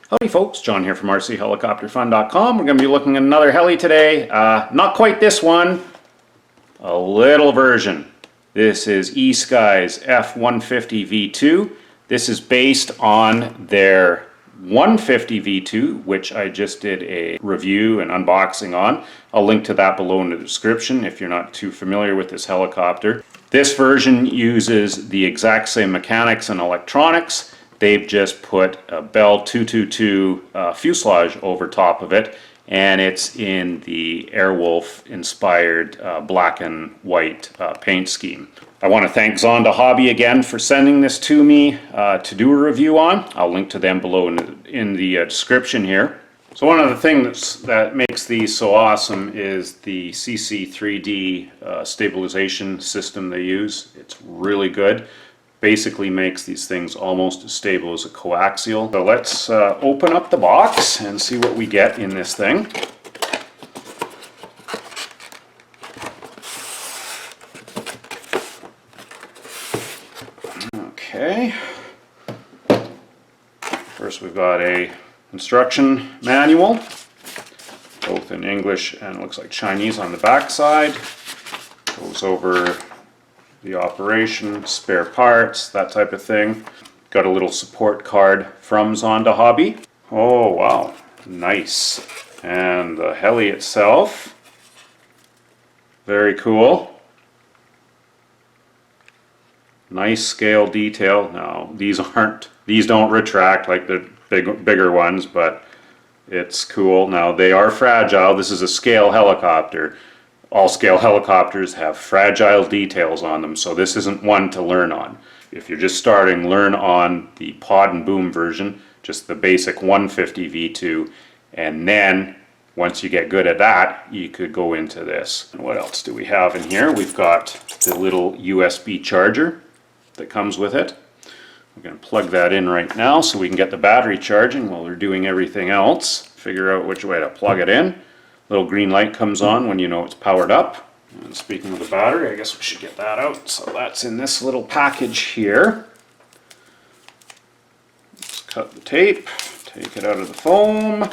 Howdy folks, John here from RCHelicopterFun.com. We're going to be looking at another heli today. Not quite this one, a little version. This is ESky's F150 V2. This is based on their 150 V2, which I just did a review and unboxing on. I'll link to that below in the description if you're not too familiar with this helicopter. This version uses the exact same mechanics and electronics. They've just put a Bell 222 fuselage over top of it, and it's in the Airwolf inspired black and white paint scheme. I want to thank Zonda Hobby again for sending this to me to do a review on. I'll link to them below in the description here. So one of the things that makes these so awesome is the CC3D stabilization system they use. It's really good. Basically makes these things almost as stable as a coaxial. So let's open up the box and see what we get in this thing. Okay. First we've got a instruction manual, both in English and it looks like Chinese on the back side. Goes over the operation, spare parts, that type of thing. Got a little support card from Zonda Hobby. Oh wow, nice. And the heli itself, very cool. Nice scale detail. Now these don't retract like the bigger ones, but it's cool. Now they are fragile. This is a scale helicopter. All scale helicopters have fragile details on them, so this isn't one to learn on. If you're just starting, learn on the pod and boom version, just the basic 150 V2, and then once you get good at that, you could go into this. And what else do we have in here? We've got the little USB charger that comes with it. We're going to plug that in right now so we can get the battery charging while we're doing everything else. Figure out which way to plug it in. Little green light comes on when you know it's powered up. And speaking of the battery, I guess we should get that out. So that's in this little package here. Let's cut the tape, take it out of the foam,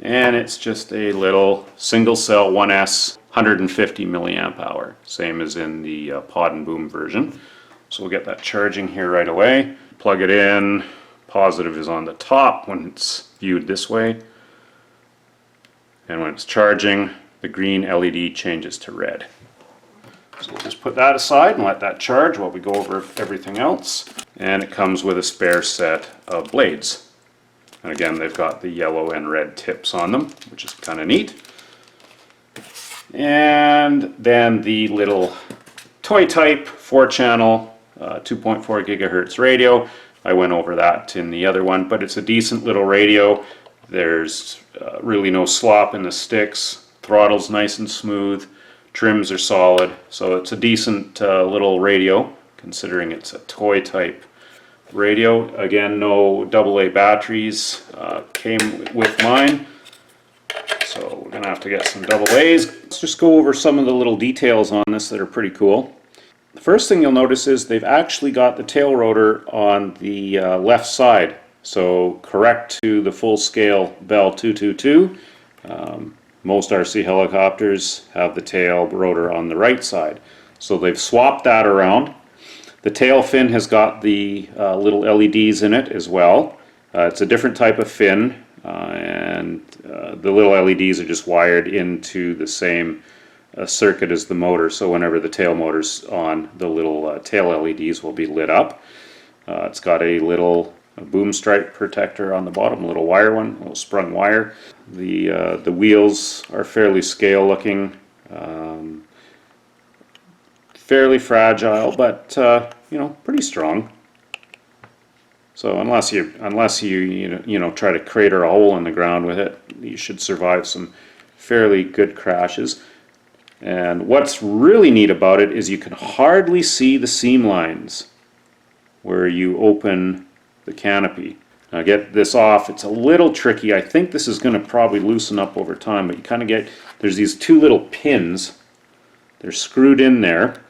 and it's just a little single cell 1S 150 milliamp hour, same as in the pod and boom version. So we'll get that charging here right away. Plug it in. Positive is on the top when it's viewed this way. And when it's charging, the green LED changes to red. So we'll just put that aside and let that charge while we go over everything else. And it comes with a spare set of blades. And again, they've got the yellow and red tips on them, which is kind of neat. And then the little toy type 4-channel 2.4 gigahertz radio. I went over that in the other one, but it's a decent little radio. There's really no slop in the sticks. Throttle's nice and smooth. Trims are solid. So it's a decent little radio, considering it's a toy type radio. Again, no AA batteries came with mine. So we're going to have to get some AA's. Let's just go over some of the little details on this that are pretty cool. The first thing you'll notice is they've actually got the tail rotor on the left side. So correct to the full-scale Bell 222, most RC helicopters have the tail rotor on the right side. So they've swapped that around. The tail fin has got the little LEDs in it as well. It's a different type of fin, and the little LEDs are just wired into the same circuit as the motor. So whenever the tail motor's on, the little tail LEDs will be lit up. It's got a little boom stripe protector on the bottom, a little wire one, a little sprung wire. The wheels are fairly scale looking, fairly fragile, but you know, pretty strong. So unless you try to crater a hole in the ground with it, you should survive some fairly good crashes. And what's really neat about it is you can hardly see the seam lines where you open the canopy. Now get this off, it's a little tricky. I think this is going to probably loosen up over time, but you kind of get, there's these two little pins. They're screwed in there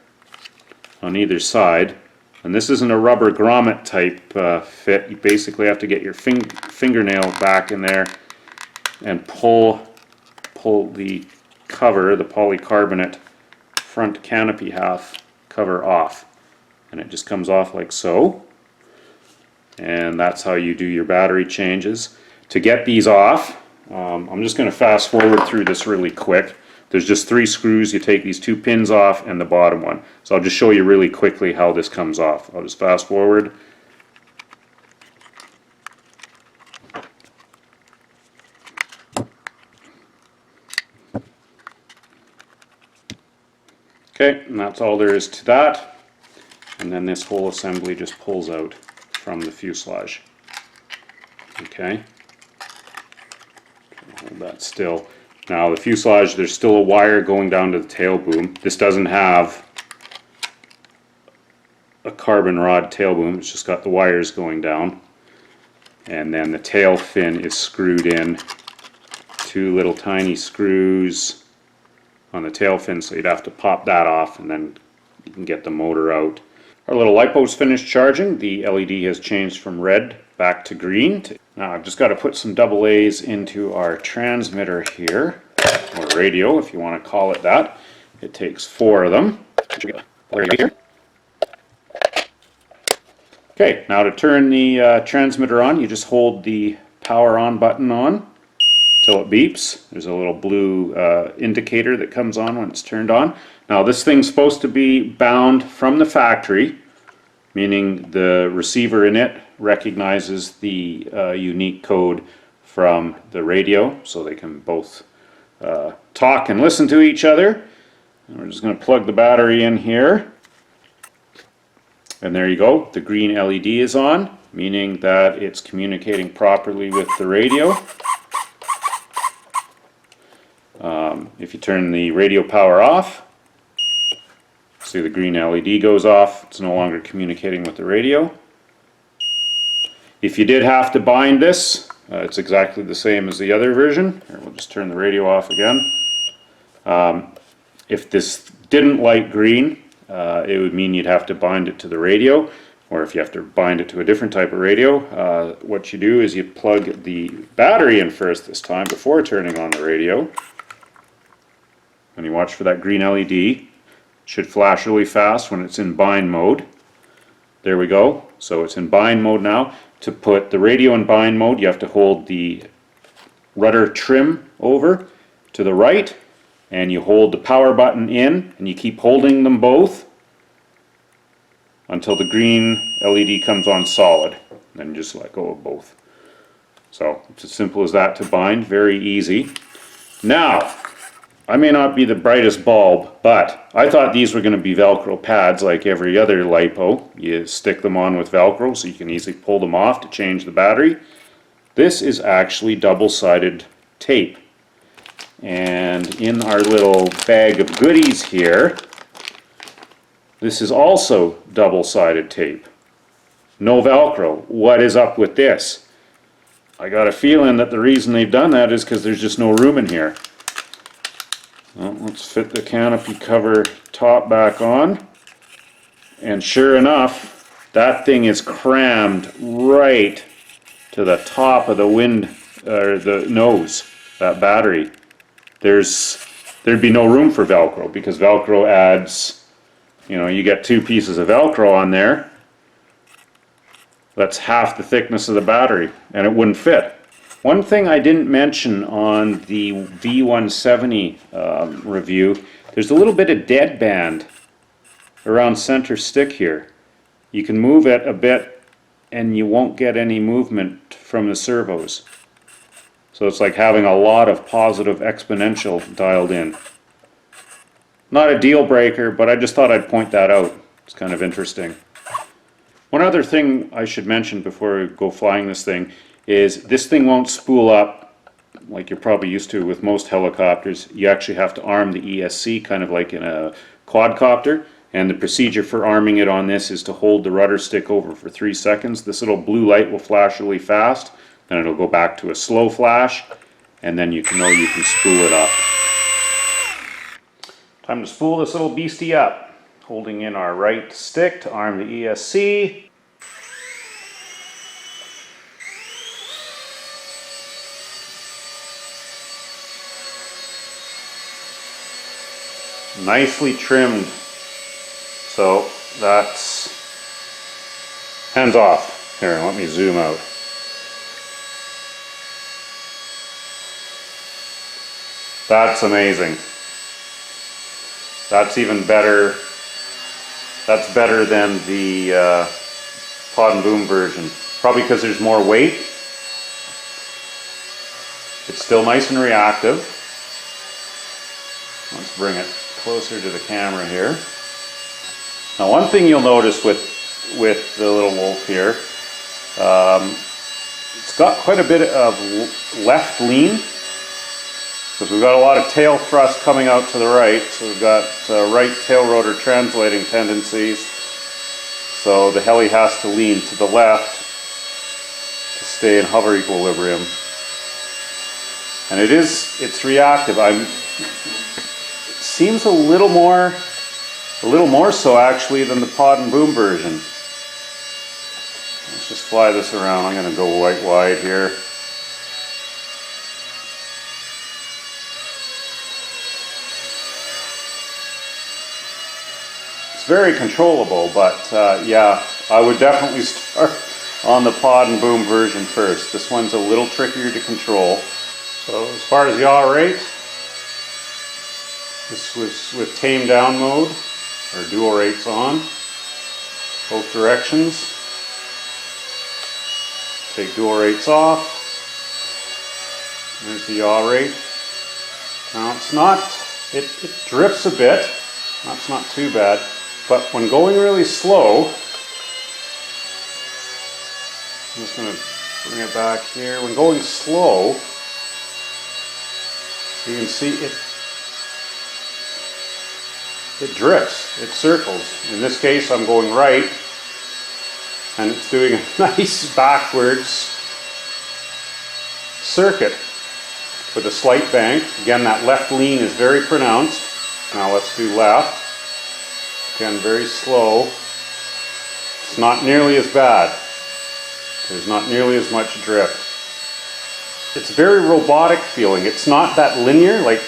on either side, And this isn't a rubber grommet type fit. You basically have to get your fingernail back in there and pull the cover, the polycarbonate front canopy half cover off. And it just comes off like so. And that's how you do your battery changes. To get these off, I'm just going to fast forward through this really quick. There's just 3 screws. You take these 2 pins off and the bottom one. So I'll just show you really quickly how this comes off. I'll just fast forward. Okay, and that's all there is to that. And then this whole assembly just pulls out from the fuselage. Okay. Hold that still. Now the fuselage, there's still a wire going down to the tail boom. This doesn't have a carbon rod tail boom, it's just got the wires going down. And then the tail fin is screwed in. 2 little tiny screws on the tail fin, so you'd have to pop that off and then you can get the motor out. Our little LiPo's finished charging. The LED has changed from red back to green. Now I've just got to put some AA's into our transmitter here, or radio if you want to call it that. It takes 4 of them. Okay, now to turn the transmitter on, you just hold the power on button on till it beeps. There's a little blue indicator that comes on when it's turned on. Now this thing's supposed to be bound from the factory, meaning the receiver in it recognizes the unique code from the radio, so they can both talk and listen to each other. And we're just going to plug the battery in here. And there you go, the green LED is on, meaning that it's communicating properly with the radio. If you turn the radio power off, see the green LED goes off, it's no longer communicating with the radio. If you did have to bind this, it's exactly the same as the other version. Here, we'll just turn the radio off again. If this didn't light green, it would mean you'd have to bind it to the radio, or if you have to bind it to a different type of radio, what you do is you plug the battery in first this time before turning on the radio. And you watch for that green LED. It should flash really fast when it's in bind mode. There we go. So it's in bind mode now. To put the radio in bind mode, you have to hold the rudder trim over to the right, and you hold the power button in, and you keep holding them both until the green LED comes on solid. Then just let go of both. So it's as simple as that to bind, very easy. Now, I may not be the brightest bulb, but I thought these were going to be Velcro pads like every other LiPo. You stick them on with Velcro so you can easily pull them off to change the battery. This is actually double-sided tape. And in our little bag of goodies here, this is also double-sided tape. No Velcro. What is up with this? I got a feeling that the reason they've done that is because there's just no room in here. Well, let's fit the canopy cover top back on, and sure enough, that thing is crammed right to the top of the the nose, that battery. There'd be no room for Velcro, because Velcro adds, you get 2 pieces of Velcro on there, that's half the thickness of the battery, and it wouldn't fit. One thing I didn't mention on the V170 review, there's a little bit of deadband around center stick here. You can move it a bit and you won't get any movement from the servos. So it's like having a lot of positive exponential dialed in. Not a deal breaker, but I just thought I'd point that out. It's kind of interesting. One other thing I should mention before we go flying this thing is this thing won't spool up like you're probably used to with most helicopters. You actually have to arm the ESC, kind of like in a quadcopter, and the procedure for arming it on this is to hold the rudder stick over for 3 seconds. This little blue light will flash really fast, then it'll go back to a slow flash, and then you can know you can spool it up. Time to spool this little beastie up. holding in our right stick to arm the ESC. Nicely trimmed. So that's hands off. Here, let me zoom out. That's amazing. That's even better. That's better than the pod and boom version. Probably because there's more weight. It's still nice and reactive. Let's bring it closer to the camera here. Now, one thing you'll notice with the little Wolf here, it's got quite a bit of left lean, because we've got a lot of tail thrust coming out to the right, so we've got right tail rotor translating tendencies, so the heli has to lean to the left to stay in hover equilibrium. And it's reactive. It seems a little more so actually than the pod and boom version. Let's just fly this around. I'm going to go wide here. It's very controllable, but yeah, I would definitely start on the pod and boom version first. This one's a little trickier to control. So as far as yaw rate, this was with tame down mode, or dual rates on, both directions. Take dual rates off. There's the yaw rate. Now it drifts a bit. That's not too bad. But when going really slow, I'm just going to bring it back here. When going slow, you can see it drifts, it circles. In this case, I'm going right, and it's doing a nice backwards circuit with a slight bank. Again, that left lean is very pronounced. Now let's do left. Again, very slow. It's not nearly as bad. There's not nearly as much drift. It's very robotic feeling. It's not that linear, like,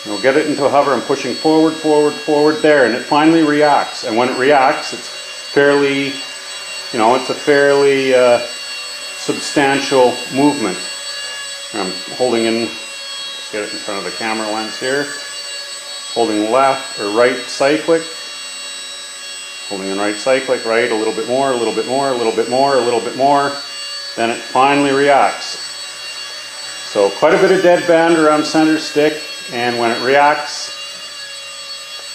you'll get it into a hover and pushing forward, forward, forward there, and it finally reacts. And when it reacts, it's fairly, it's a fairly substantial movement. I'm holding in, let's get it in front of the camera lens here. Holding left or right cyclic. Holding in right cyclic, right, a little bit more, a little bit more, a little bit more, a little bit more. Then it finally reacts. So quite a bit of deadband around center stick, and when it reacts,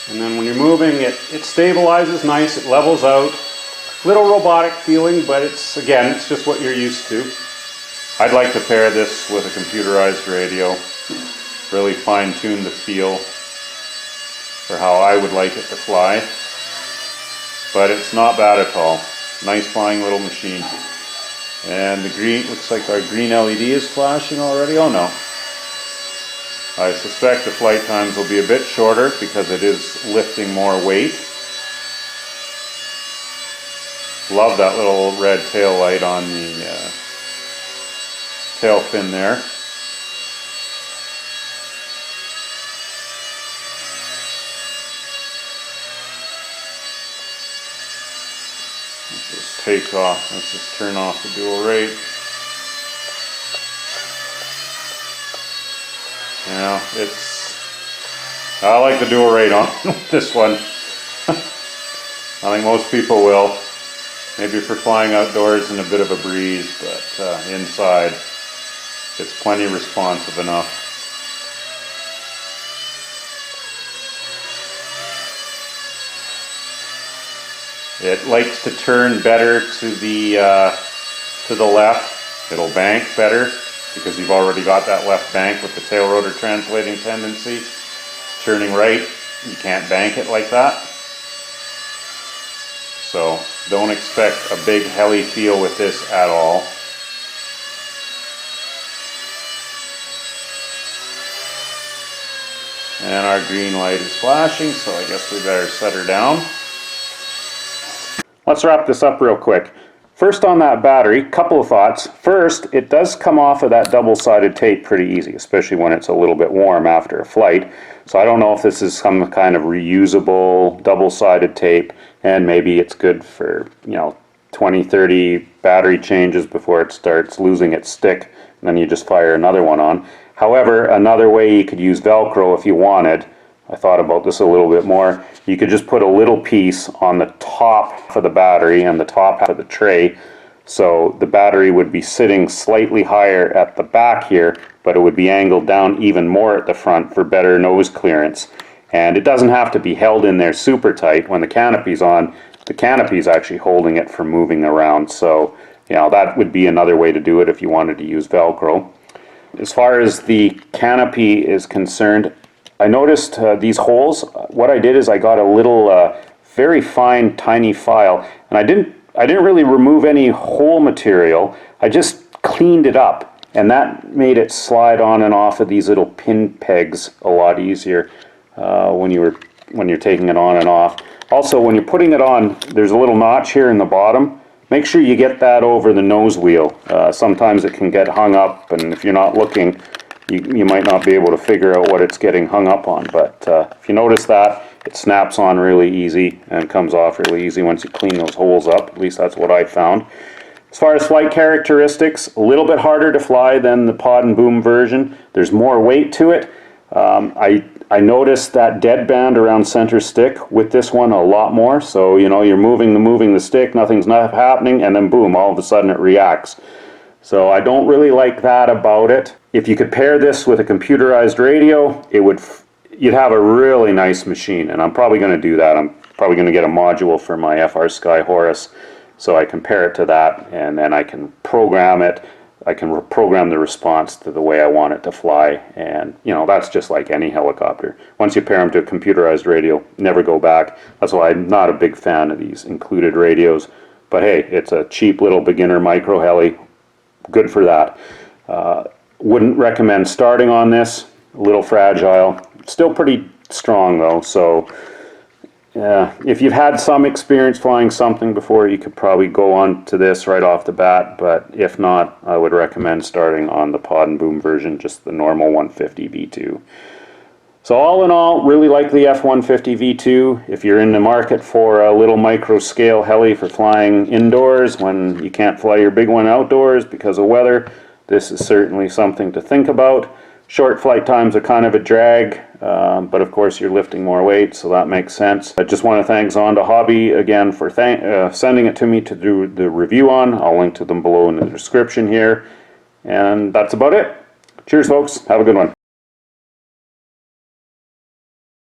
and then when you're moving, it stabilizes nice, it levels out. Little robotic feeling, but it's just what you're used to. I'd like to pair this with a computerized radio, really fine-tune the feel for how I would like it to fly. But it's not bad at all. Nice flying little machine. And the green, looks like our green LED is flashing already. Oh no. I suspect the flight times will be a bit shorter because it is lifting more weight. Love that little red tail light on the tail fin there. Let's just take off. Let's just turn off the dual rate. Yeah, I like the dual rate on this one. I think most people will. Maybe for flying outdoors in a bit of a breeze, but inside it's plenty responsive enough. It likes to turn better to the left. It'll bank better because you've already got that left bank with the tail rotor translating tendency. Turning right, you can't bank it like that. So don't expect a big heli feel with this at all. And our green light is flashing, so I guess we better set her down. Let's wrap this up real quick. First, on that battery, couple of thoughts. First, it does come off of that double-sided tape pretty easy, especially when it's a little bit warm after a flight. So I don't know if this is some kind of reusable double-sided tape, and maybe it's good for, 20, 30 battery changes before it starts losing its stick, and then you just fire another one on. However, another way you could use Velcro if you wanted, I thought about this a little bit more, you could just put a little piece on the top of the battery and the top half of the tray, so the battery would be sitting slightly higher at the back here, but it would be angled down even more at the front for better nose clearance. And it doesn't have to be held in there super tight. When the canopy's on, the canopy's actually holding it from moving around, so that would be another way to do it if you wanted to use Velcro. As far as the canopy is concerned, I noticed these holes. What I did is I got a little very fine tiny file, and I didn't really remove any hole material. I just cleaned it up, and that made it slide on and off of these little pin pegs a lot easier when you're taking it on and off. Also, when you're putting it on, there's a little notch here in the bottom. Make sure you get that over the nose wheel. Sometimes it can get hung up, and if you're not looking, you might not be able to figure out what it's getting hung up on. But if you notice that, it snaps on really easy and comes off really easy once you clean those holes up. At least that's what I found. As far as flight characteristics, a little bit harder to fly than the pod and boom version. There's more weight to it. I noticed that deadband around center stick with this one a lot more. So you're moving the stick, nothing's not happening, and then boom, all of a sudden it reacts. So I don't really like that about it. If you could pair this with a computerized radio, you'd have a really nice machine, and I'm probably going to do that. I'm probably going to get a module for my FrSky Horus, so I can pair it to that, and then I can program it. I can program the response to the way I want it to fly, and that's just like any helicopter. Once you pair them to a computerized radio, never go back. That's why I'm not a big fan of these included radios, but hey, it's a cheap little beginner micro heli. Good for that. Wouldn't recommend starting on this. A little fragile. Still pretty strong though, so if you've had some experience flying something before, you could probably go on to this right off the bat, but if not, I would recommend starting on the pod and boom version, just the normal 150 V2. So all in all, really like the F150 V2. If you're in the market for a little micro scale heli for flying indoors when you can't fly your big one outdoors because of weather, this is certainly something to think about. Short flight times are kind of a drag, but of course you're lifting more weight, so that makes sense. I just want to thank Zonda Hobby again for sending it to me to do the review on. I'll link to them below in the description here. And that's about it. Cheers folks, have a good one.